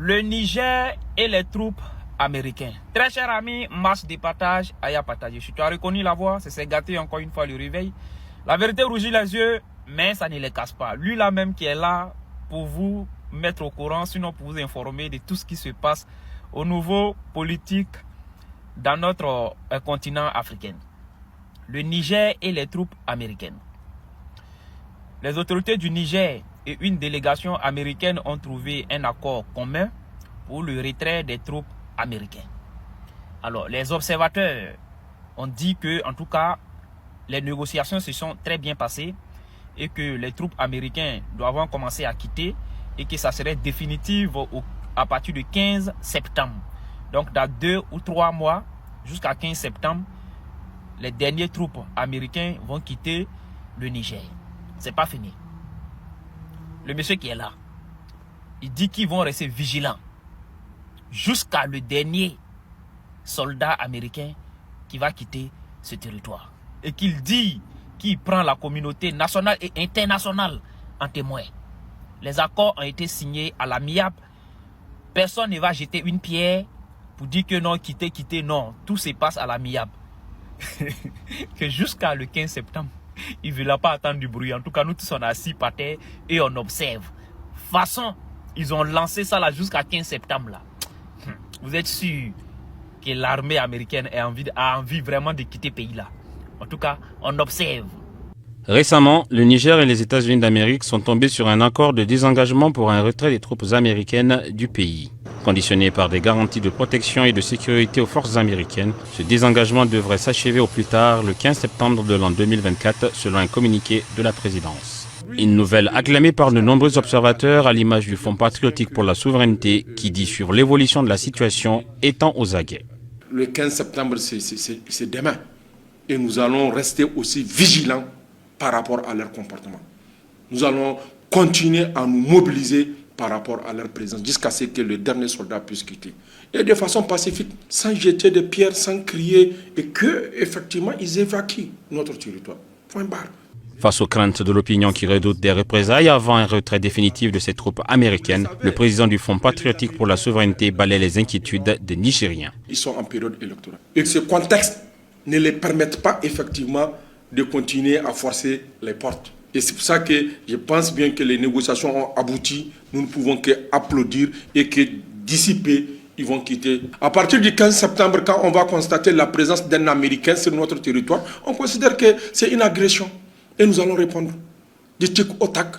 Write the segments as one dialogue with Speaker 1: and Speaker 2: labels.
Speaker 1: Le Niger et les troupes américaines. Très cher ami, masse de partage, Aya partagé. Si tu as reconnu la voix, c'est gâté encore une fois le réveil. La vérité rougit les yeux, mais ça ne les casse pas. Lui là même qui est là pour vous mettre au courant, sinon pour vous informer de tout ce qui se passe au niveau politique dans notre continent africain. Le Niger et les troupes américaines. Les autorités du Niger et une délégation américaine ont trouvé un accord commun pour le retrait des troupes américaines. Alors, les observateurs ont dit que, en tout cas, les négociations se sont très bien passées et que les troupes américaines doivent commencer à quitter et que ça serait définitif à partir du 15 septembre. Donc, dans 2 ou 3 mois, jusqu'à 15 septembre, les dernières troupes américaines vont quitter le Niger. C'est pas fini. Le monsieur qui est là, il dit qu'ils vont rester vigilants jusqu'à le dernier soldat américain qui va quitter ce territoire. Et qu'il dit qu'il prend la communauté nationale et internationale en témoin. Les accords ont été signés à l'amiable. Personne ne va jeter une pierre pour dire que non, quitter, non. Tout se passe à l'amiable. Que jusqu'à le 15 septembre, il ne veulent pas attendre du bruit. En tout cas, nous tous on est assis par terre et on observe. De toute façon, ils ont lancé ça là jusqu'à 15 septembre là. Vous êtes sûr que l'armée américaine a envie vraiment de quitter le pays là? En tout cas, on observe.
Speaker 2: Récemment, le Niger et les États-Unis d'Amérique sont tombés sur un accord de désengagement pour un retrait des troupes américaines du pays. Conditionné par des garanties de protection et de sécurité aux forces américaines, ce désengagement devrait s'achever au plus tard le 15 septembre de l'an 2024 selon un communiqué de la présidence. Une nouvelle acclamée par de nombreux observateurs à l'image du Fonds patriotique pour la souveraineté qui dit sur l'évolution de la situation étant aux aguets.
Speaker 3: Le 15 septembre, c'est demain. Et nous allons rester aussi vigilants par rapport à leur comportement. Nous allons continuer à nous mobiliser par rapport à leur présence jusqu'à ce que le dernier soldat puisse quitter. Et de façon pacifique, sans jeter de pierres, sans crier, et que effectivement ils évacuent notre territoire. Point barre.
Speaker 2: Face aux craintes de l'opinion qui redoute des représailles avant un retrait définitif de ces troupes américaines, le président du Fonds patriotique pour la souveraineté balaie les inquiétudes des Nigériens.
Speaker 3: Ils sont en période électorale. Et ce contexte ne les permet pas effectivement de continuer à forcer les portes. Et c'est pour ça que je pense bien que les négociations ont abouti. Nous ne pouvons qu'applaudir et que d'ici peu, ils vont quitter. À partir du 15 septembre, quand on va constater la présence d'un Américain sur notre territoire, on considère que c'est une agression. Et nous allons répondre de tic au tac.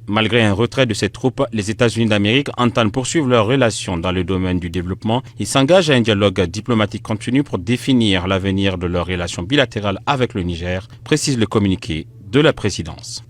Speaker 2: Malgré un retrait de ces troupes, les États-Unis d'Amérique entendent poursuivre leurs relations dans le domaine du développement. Ils s'engagent à un dialogue diplomatique continu pour définir l'avenir de leurs relations bilatérales avec le Niger, précise le communiqué de la présidence.